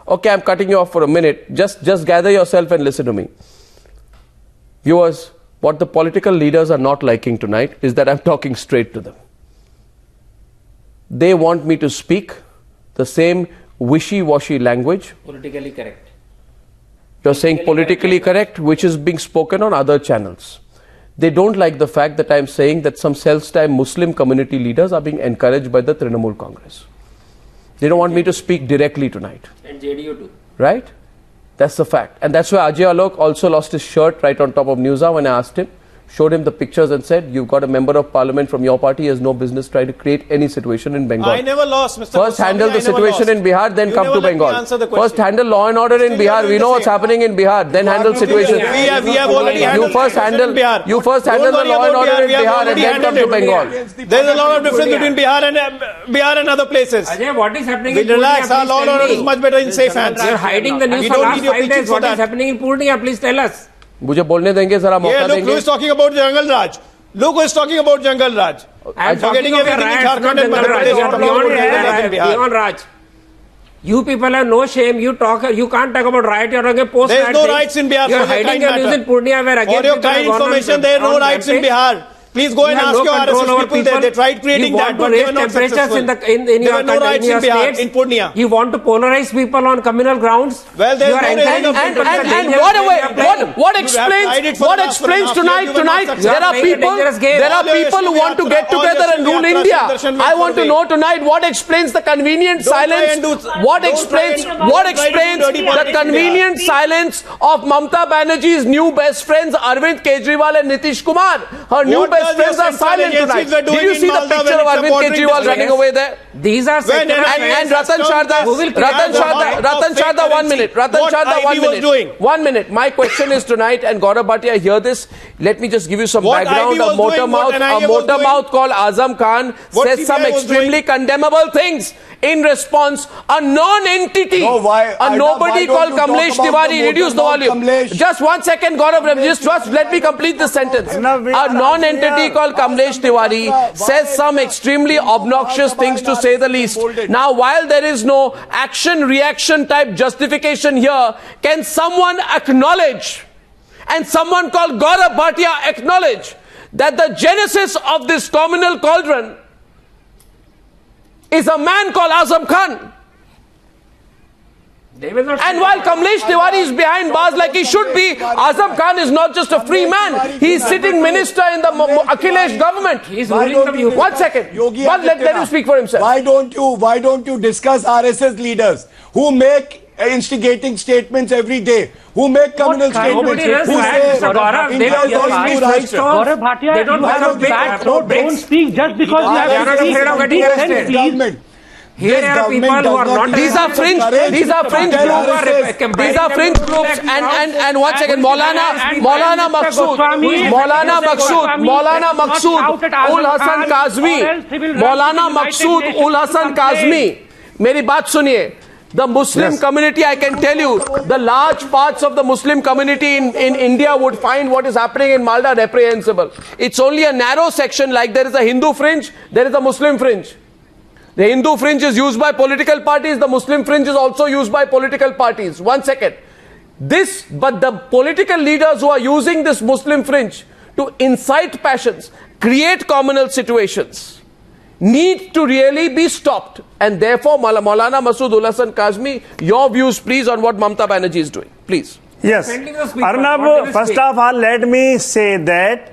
A: Okay, I'm cutting you off for a minute. Just gather yourself and listen to me. Viewers, what the political leaders are not liking tonight is that I'm talking straight to them. They want me to speak the same wishy-washy language.
H: Politically correct.
A: You're saying politically correct, which is being spoken on other channels. They don't like the fact that I'm saying that some self-styled Muslim community leaders are being encouraged by the Trinamool Congress. They don't want me to speak directly tonight.
H: And JDU too.
A: Right? That's the fact. And that's why Ajay Alok also lost his shirt right on top of Newshour when I asked him. Showed him the pictures and said, you've got a member of parliament from your party, he has no business trying to create any situation in Bengal.
D: I never lost, Mr.
A: First handle the situation in Bihar, then come to Bengal. First handle law and order in Bihar. We know what's happening in Bihar. Then handle situation.
D: We have already handled
A: You first handle the law and order in Bihar and then come to Bengal.
D: There is a lot of difference between Bihar and other places.
H: Ajay, what is happening in
D: Relax, our law and order is much better in safe hands.
H: You're hiding the news for last 5 days. What is happening in Purnia? Please tell us.
A: मुझे बोलने देंगे जरा मौका देंगे.
D: Look who is talking about Jungle Raj. Look who is talking about Jungle Raj.
H: I'm forgetting everything in Jharkhand and Madhya beyond Raj. You people have no shame. You can't talk about riot. You're talking post.
D: There is no riots in Bihar.
H: You're hiding your news in Purnia where again.
D: For your kind information, there are no riots in Bihar. Please go and ask your RSS people there. They tried creating that, but they were not successful. There were no riots in Bihar, in Purnia.
H: You want to polarize people on communal grounds?
D: Well, there is no
A: and what explains tonight? There are people who want to get together and rule India. I want to know tonight what explains the convenient silence. What explains the convenient silence of Mamata Banerjee's new best friends Arvind Kejriwal and Nitish Kumar? Her new best friends are silent tonight. Did you see the picture of Arvind Kejriwal running away there?
H: These are
A: and Ratan Sharda, 1 minute. Ratan Sharda, 1 minute. 1 minute. My question is tonight, and Gaurav Bhatia, hear this. Let me just give you some background. A motor mouth called Azam Khan says some extremely condemnable things. In response, a non-entity, nobody called Kamlesh Tiwari, reduce the volume. Just 1 second, Gaurav, just let me complete this sentence. A non-entity called Kamlesh Tiwari says some extremely obnoxious things, to say the least. Now, while there is no action-reaction type justification here, can someone acknowledge, and someone called Gaurav Bhatia acknowledge, that the genesis of this communal cauldron is a man called Azam Khan? And while Kamlesh Tiwari is behind bars like he should be, Azam Khan is not just a free man. He is sitting minister in the Akhilesh government.
H: He is ruling the
A: 1 second. But let him speak for himself.
J: Why don't you discuss RSS leaders who make instigating statements every day, who make communal statements, who say India has no rights to...
C: Gaurav Bhatia,
H: they don't have a big
C: don't speak just because you have to speak.
H: Here are people who are not...
A: These are fringe groups. These are fringe groups. And once again, Maulana Maqsood-ul-Hasan Qasmi. मेरी बात सुनिए. The Muslim community, I can tell you, the large parts of the Muslim community in India would find what is happening in Malda reprehensible. It's only a narrow section, like there is a Hindu fringe, there is a Muslim fringe. The Hindu fringe is used by political parties, the Muslim fringe is also used by political parties. 1 second. But the political leaders who are using this Muslim fringe to incite passions, create communal situations, need to really be stopped. And therefore, Maulana Maqsood-ul-Hasan Qasmi, your views please on what Mamata Banerjee is doing. Please.
K: Yes. Arnab, first of all, let me say that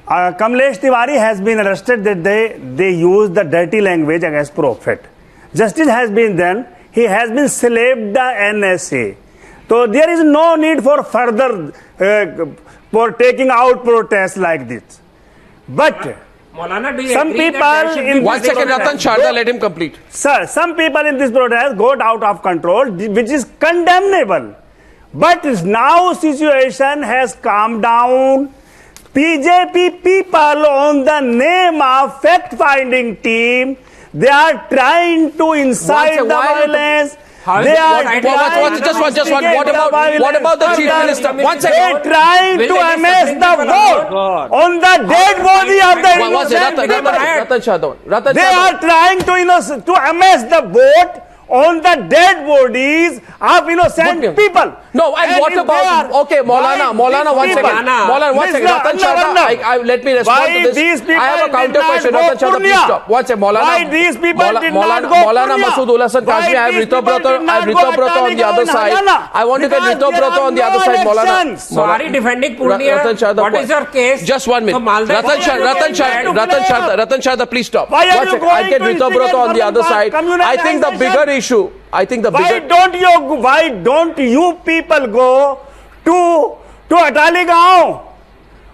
K: Kamlesh Tiwari has been arrested that they used the dirty language against Prophet. Justice has been done. He has been slaved the NSA. So there is no need for further for taking out protests like this. But some people in
A: 1 second, Ratan Sharda, let him complete.
K: Sir, some people in this protest got out of control, which is condemnable. But now situation has calmed down. BJP people on the name of fact-finding team, they are trying to incite the violence. What
A: about the chief minister? 1 second.
K: They are trying to amass the vote on the dead body of the innocent people. They are trying to amass the vote on the dead bodies of innocent people.
A: No, and what about... Okay, Maulana, 1 second. Maulana, 1 second. Ratan Sharda, let me respond to this. I have a counter question. Ratan Sharda, please stop. 1 second. Maulana Maqsood-ul-Hasan Qasmi, I have Ritabrata on the other side. I want to get Ritabrata on the other side, Maulana.
H: Sorry, defending Purnia. What is your case?
A: Just 1 minute. Ratan Sharda, please stop. 1 second. I get Ritabrata on the other side. I think the bigger issue... Why don't you people go to Ataligaon?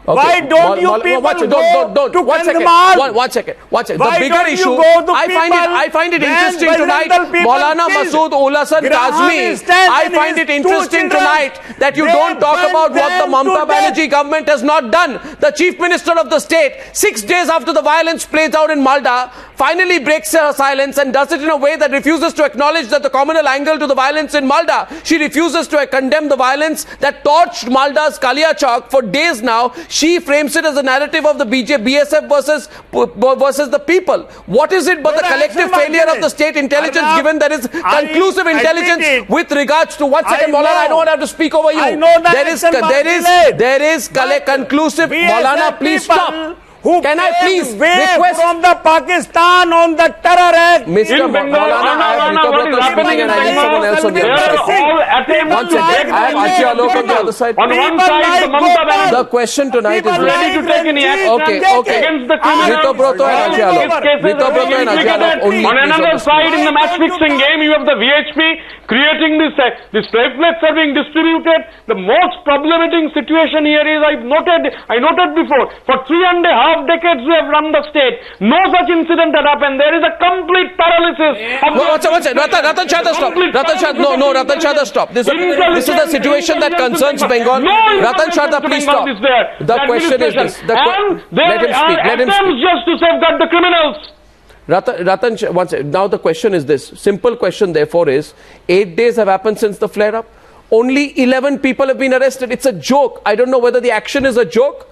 A: Okay. Why don't you people go to Kandhamal? 1 second. The bigger issue, I find it interesting tonight, Maulana Maqsood-ul-Hasan Qasmi, I find it interesting tonight that you don't talk about what the Mamata Banerjee government has not done. The Chief Minister of the state, 6 days after the violence plays out in Malda, finally breaks her silence and does it in a way that refuses to acknowledge that the communal angle to the violence in Malda. She refuses to condemn the violence that torched Malda's Kaliachak for days now. She frames it as a narrative of the BSF versus the people. What is it but the collective failure of the state intelligence, given there is conclusive intelligence with regards to... 1 second, Maulana, I don't have to speak over you. There is conclusive... Maulana, please stop. Can I please request
K: from the Pakistan on the terror act?
A: Mr. Maulana, I have Ritabrata speaking and I need someone else on the other side. 1 second, I have Ajay Alok on the other side.
G: On one side,
A: the question tonight is
G: ready to take any action against the
A: Ritabrata and Ajay Alok.
G: On another side, in the match-fixing game, you have the VHP creating this pamphlets are being distributed. The most problematic situation here is I noted before, for 3.5 decades we have run the state. No such incident had happened. There is a complete paralysis.
A: Ratan Sharda, stop. Ratan Sharda, stop. This is the situation that concerns Bengal. Ratan Sharda, please stop. The question is this. Let him speak.
G: Attempts just to safeguard the criminals.
A: Now the question is this. Simple question therefore is, 8 days have happened since the flare-up. Only 11 people have been arrested. It's a joke. I don't know whether the action is a joke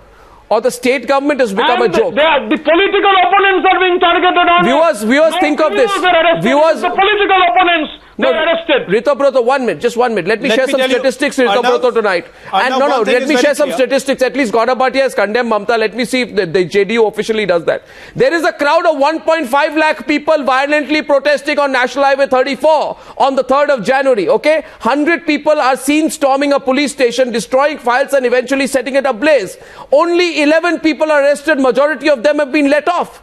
A: or the state government has become a joke.
G: The political opponents are being targeted on.
A: Viewers, think of this.
G: The political opponents. They're arrested.
A: Ritabrata, 1 minute, just 1 minute. Let me share some statistics, Ritabrata, tonight. Let me share some statistics. At least Gaurav Bhatia has condemned Mamata. Let me see if the JDU officially does that. There is a crowd of 1.5 lakh people violently protesting on National Highway 34 on the 3rd of January. Okay, 100 people are seen storming a police station, destroying files and eventually setting it ablaze. Only 11 people are arrested. Majority of them have been let off.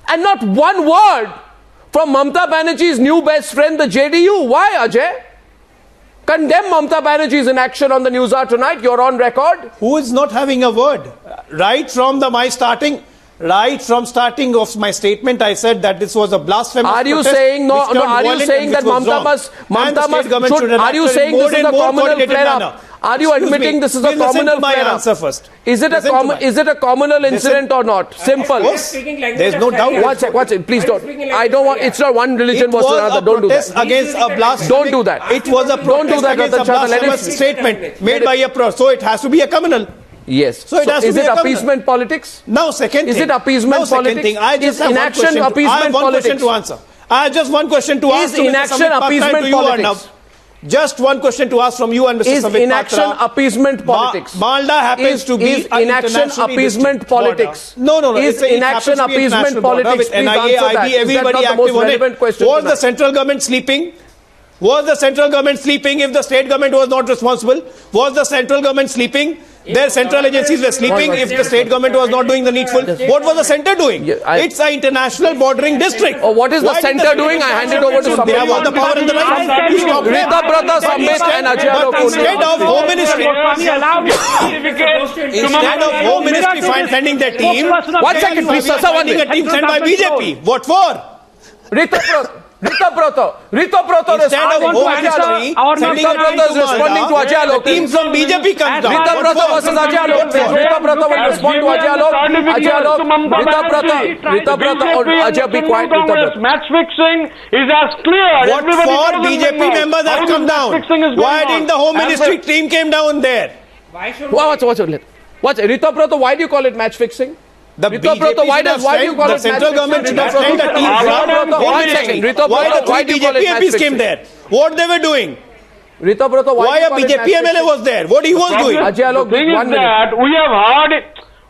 A: And not one word from Mamata Banerjee's new best friend, the JDU. Why, Ajay? Condemn Mamata Banerjee's inaction on the Newshour tonight. You're on record.
D: Who is not having a word? Right from starting of my statement, I said that this was a blasphemous
A: protest. Are you saying that Mamata must are you saying this is a communal flare-up? Are you admitting this is a communal flare-up? Is it a communal incident or not? Simple.
D: There's no doubt.
A: Watch it. Please don't. I don't want. It's not one religion versus another. Don't do that.
D: Against a blasphemy.
A: Don't do that.
D: It was a protest against a blasphemous statement made by a pro. So it has to be a communal.
A: Yes. So is it appeasement politics?
D: Now, second thing.
A: Is it appeasement politics?
D: I just have
A: inaction appeasement politics?
D: To answer. I have just one question to ask.
A: Is inaction appeasement politics?
D: Just one question to ask from you and Mr. Sambit Patra.
A: Is inaction appeasement politics?
D: Malda happens to be
A: is inaction appeasement politics?
D: No.
A: Is inaction appeasement politics?
D: With NIA, IB, everybody active on it. Was the central government sleeping? Was the central government sleeping if the state government was not responsible? Was the central government sleeping? Their central agencies were sleeping if the state government was not doing the needful. What was the centre doing? It's an international bordering district.
A: What is the centre doing? I hand it over to Sambit.
D: They have all the power in the right.
A: Ritabrata, Sambit and Ajay Alok.
D: Instead of Home Ministry sending their team,
A: 1 second, please, sir,
D: sending a team sent by BJP. What for? Ritabrata
A: responding to Ajay Alok.
D: Team from BJP comes down.
A: Ritabrata versus Ajay Alok. Ritabrata will respond to Ajay Alok. Ritabrata or Ajay, be quiet.
G: Match fixing is as clear.
D: What for BJP members have come down? Why didn't the Home Ministry team came down there?
A: Watch it. Ritabrata, why do you call it match fixing?
D: The BJP why do you call it central government should have sent a team why the BJP MPs came there? What they were doing? Why a BJP MLA was there? What he was doing?
A: Ajay Alok,
G: the thing is that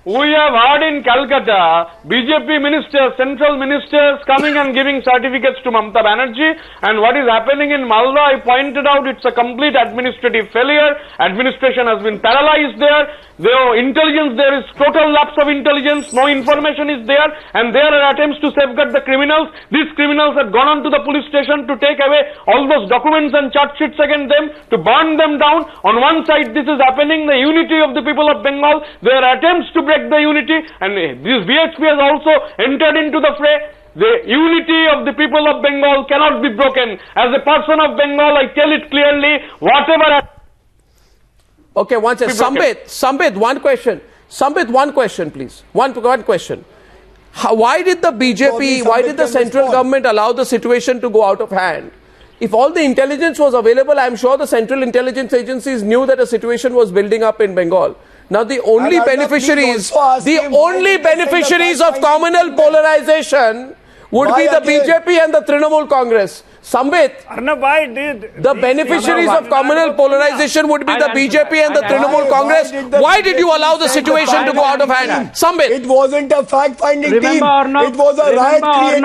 G: we have heard in Calcutta BJP ministers, central ministers coming and giving certificates to Mamata Banerjee, and what is happening in Malda, I pointed out, it's a complete administrative failure. Administration has been paralyzed there. There is total lapse of intelligence, no information is there, and there are attempts to safeguard the criminals. These criminals have gone on to the police station to take away all those documents and charge sheets against them, to burn them down. On one side this is happening, the unity of the people of Bengal, there are attempts to break the unity, and this VHP has also entered into the fray. The unity of the people of Bengal cannot be broken. As a person of Bengal, I tell it clearly, whatever...
A: Okay, one second. Sambit, one question. Sambit, one question, please. One question. Why did the BJP, why did the central government allow the situation to go out of hand? If all the intelligence was available, I'm sure the central intelligence agencies knew that a situation was building up in Bengal. Now, the only beneficiaries of communal polarization would be the BJP and the Trinamool Congress. Sambit,
K: Arnab, why did
A: the beneficiaries of communal polarization would be the BJP and the Trinamool Congress? Why did you allow the situation to go out of hand? Sambit.
J: It wasn't a fact-finding team. It was a riot-creating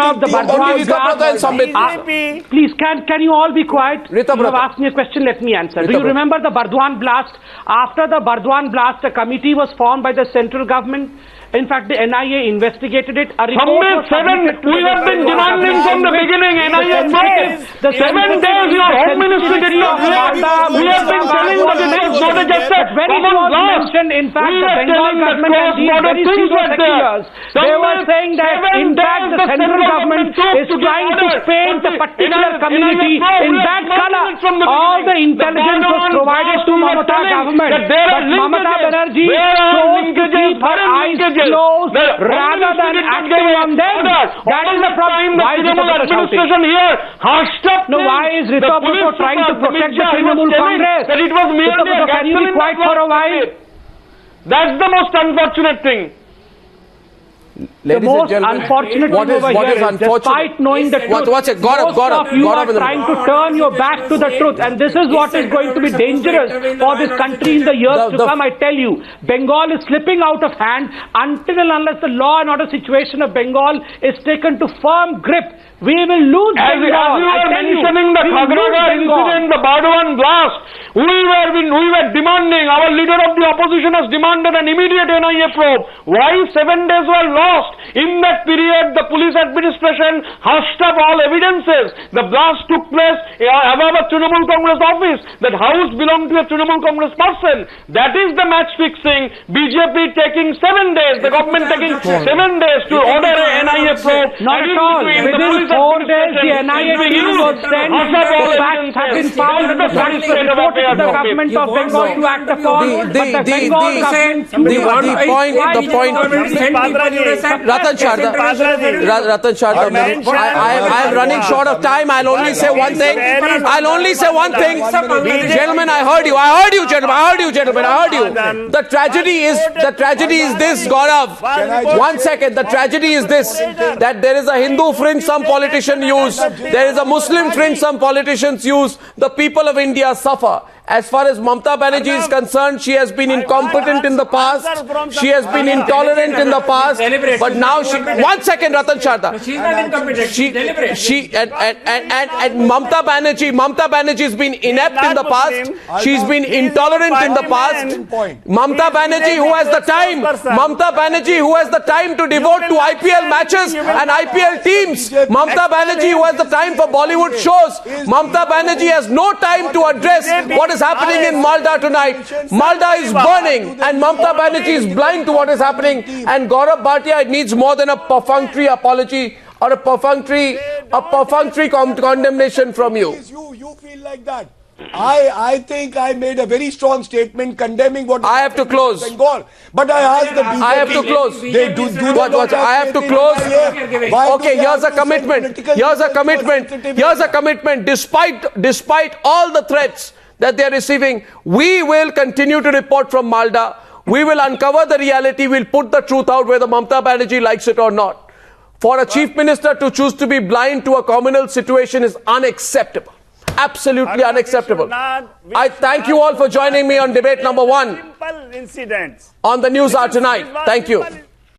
C: team. Please, can you all be quiet? You have asked me a question, let me answer. Do you remember the Bardwan blast? After the Bardwan blast, a committee was formed by the central government. In fact, the NIA investigated it.
G: We have been demanding from the beginning, NIA probe. 7 days your Home Ministry did not react. We have been telling that the next not just a common blast.
C: In fact, the Bengal government has been very serious. They were saying that, in fact, the central government is trying to paint a particular community in that color. All the intelligence was provided to Mamata government. But Mamata Banerjee chose to keep her eyes closed rather than acting on them. That is the problem. Why is Ritabrata
G: administration here hushed up?
C: No, why is Ritabrata trying to protect the Trinamool Congress?
G: That it was merely a
C: can you be quiet for a while?
G: That's the most unfortunate thing.
C: The most unfortunate thing over here is, despite knowing the truth, most of you are trying to turn your back to the truth, and this is what is going to be dangerous for this country in the years to come. I tell you, Bengal is slipping out of hand until and unless the law and order situation of Bengal is taken to firm grip. We will lose Bengal.
G: As you were mentioning the Khagraga incident, the Bardwan blast, we were demanding, our leader of the opposition has demanded an immediate NIA probe. Why 7 days were lost? In that period, the police administration hushed up all evidences. The blast took place above a Trinamool Congress office. That house belonged to a Trinamool Congress person. That is the match fixing. BJP taking 7 days, the government taking 7 days to order an NIA probe.
C: Not at all. Within 4 days, the NIA team was sent. The facts have been found and the facts were reported to the government of Bengal to act upon. But the Bengal government...
A: The point, Ratan Sharda, I am running short of time. I'll only say one thing. Gentlemen, I heard you, gentlemen. The tragedy is this, Gaurav. 1 second. The tragedy is this, that there is a Hindu fringe some politicians use. There is a Muslim fringe some politicians use. The people of India suffer. As far as Mamata Banerjee is concerned, she has been incompetent in the past. She has been intolerant in the past. But now she... 1 second, Ratan Sharda.
H: She's not incompetent.
A: And Mamata Banerjee has been inept in the past. She's been intolerant in the past. Mamata Banerjee, who has the time to devote to IPL matches and IPL teams. Mamata Banerjee, who has the time for Bollywood shows. Mamata Banerjee has no time to address what is happening in Malda tonight. Malda is burning and Mamata Banerjee is blind to what is happening. And Gaurav Bhatia, it needs more than a perfunctory apology or a perfunctory condemnation from you.
J: You feel like that. I think I made a very strong statement condemning what
A: I have to close.
J: Bengal. But I asked the BJP.
A: I have to close.
J: They do
A: I have to close. Okay, here's a commitment. Despite all the threats that they are receiving, we will continue to report from Malda. We will uncover the reality. We'll put the truth out whether Mamata Banerjee likes it or not. For a chief minister to choose to be blind to a communal situation is unacceptable. Absolutely unacceptable. I thank you all for joining me on debate number 1 on the Newshour tonight. Thank you.